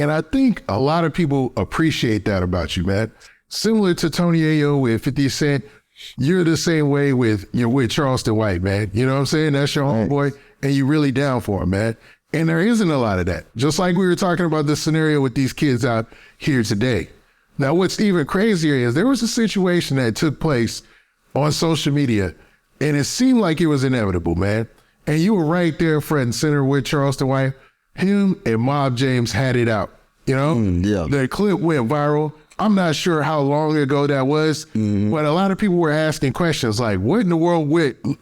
And I think a lot of people appreciate that about you, man. Similar to Tony Ayo with 50 Cent, you're the same way with Charleston White, man. You know what I'm saying? That's your homeboy, and you really down for him, man. And there isn't a lot of that. Just like we were talking about the scenario with these kids out here today. Now, what's even crazier is there was a situation that took place on social media, and it seemed like it was inevitable, man. And you were right there front and center with Charleston White. Him and Mob James had it out, you know? Yeah. The clip went viral. I'm not sure how long ago that was, but a lot of people were asking questions like, what in the world,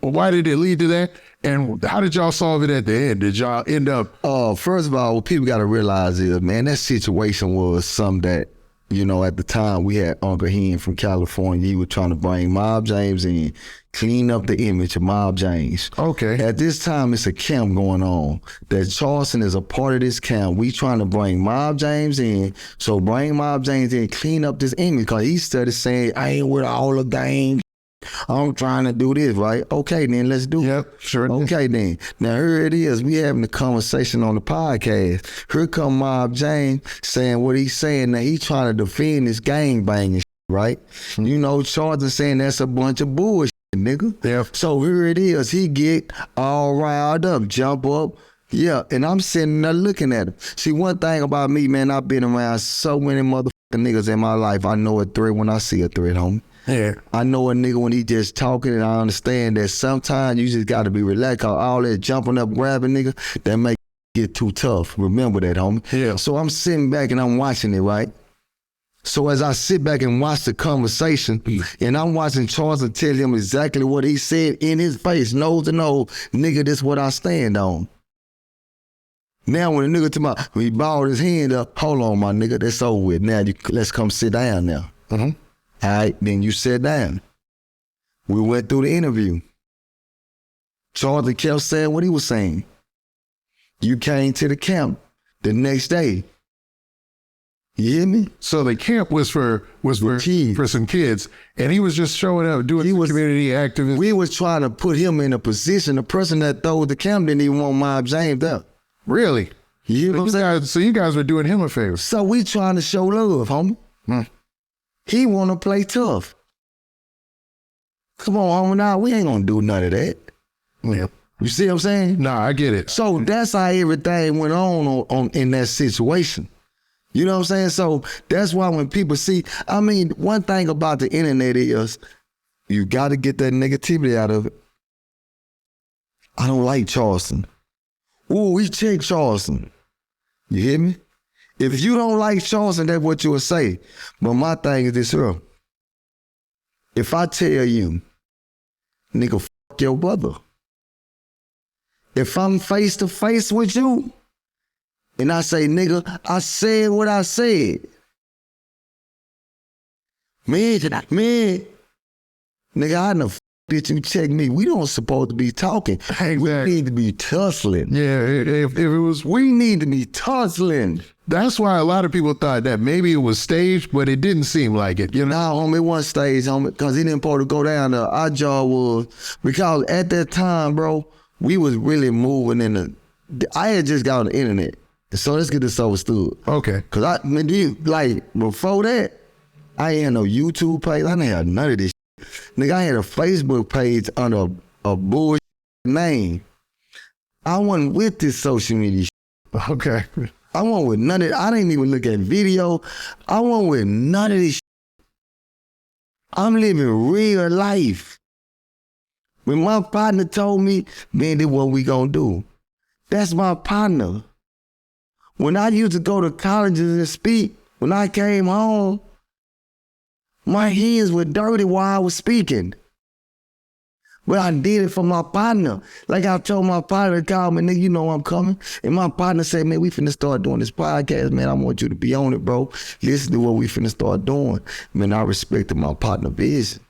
why did it lead to that? And how did y'all solve it at the end? Did y'all end up? First of all, what people got to realize is, man, that situation was something that, at the time we had Uncle Hen from California. He was trying to bring Mob James in, clean up the image of Mob James. Okay. At this time, it's a camp going on. That Charleston is a part of this camp. We trying to bring Mob James in. So bring Mob James in, clean up this image. Because he started saying, I ain't with all the gang. I'm trying to do this, right? Okay, then let's do it. Yep, sure. Okay, then. Now, here it is. We having a conversation on the podcast. Here come Mob James saying what he's saying. Now, he trying to defend this gang banging shit, right? Charleston saying that's a bunch of bullshit, nigga. Yeah. So here it is. He get all riled up, jump up. Yeah, and I'm sitting there looking at him. See, one thing about me, man, I've been around so many motherfucking niggas in my life. I know a threat when I see a threat, homie. Yeah. I know a nigga when he just talking, and I understand that sometimes you just got to be relaxed. All that jumping up, grabbing nigga, that make it get too tough. Remember that, homie. Yeah. So I'm sitting back and I'm watching it, right? So as I sit back and watch the conversation, and I'm watching Charleston tell him exactly what he said in his face, nose to nose, nigga, this what I stand on. Now when the nigga when he balled his hand up, hold on, my nigga, that's over with. Now let's come sit down now. All right, then you sit down. We went through the interview. Charleston kept saying what he was saying. You came to the camp the next day. You hear me? So the camp was for some kids, and he was just showing up doing community activism. We was trying to put him in a position. The person that threw the camp didn't even want Mob James up. Really? You hear what I'm saying? So you guys were doing him a favor. So we trying to show love, homie. He want to play tough. Come on, homie, now we ain't gonna do none of that. Yeah. You see what I'm saying? Nah, I get it. So that's how everything went on in that situation. You know what I'm saying? So that's why when people see, one thing about the internet is you got to get that negativity out of it. I don't like Charleston. Ooh, we check Charleston. You hear me? If you don't like Charleston, that's what you'll say. But my thing is this here. If I tell you, nigga, fuck your brother. If I'm face to face with you, and I say, nigga, I said what I said. Man, nigga, I know bitch, you check me. We don't supposed to be talking. Exactly. We need to be tussling. Yeah, if it was, we need to be tussling. That's why a lot of people thought that maybe it was staged, but it didn't seem like it. Nah, homie, it wasn't staged, homie, because he didn't supposed to go down there. Our job was, because at that time, bro, we was really moving in I had just got on the internet. So let's get this understood. Okay. Because before that, I ain't had no YouTube page. I didn't have none of this shit. Nigga, I had a Facebook page under a bullshit name. I wasn't with this social media shit. Okay. I wasn't with none of it. I didn't even look at video. I wasn't with none of this shit. I'm living real life. When my partner told me, man, this what we gonna do. That's my partner. When I used to go to colleges and speak, when I came home, my hands were dirty while I was speaking. But I did it for my partner. Like I told my partner to call me, nigga, you know I'm coming. And my partner said, man, we finna start doing this podcast, man. I want you to be on it, bro. Listen to what we finna start doing. Man, I respected my partner vision.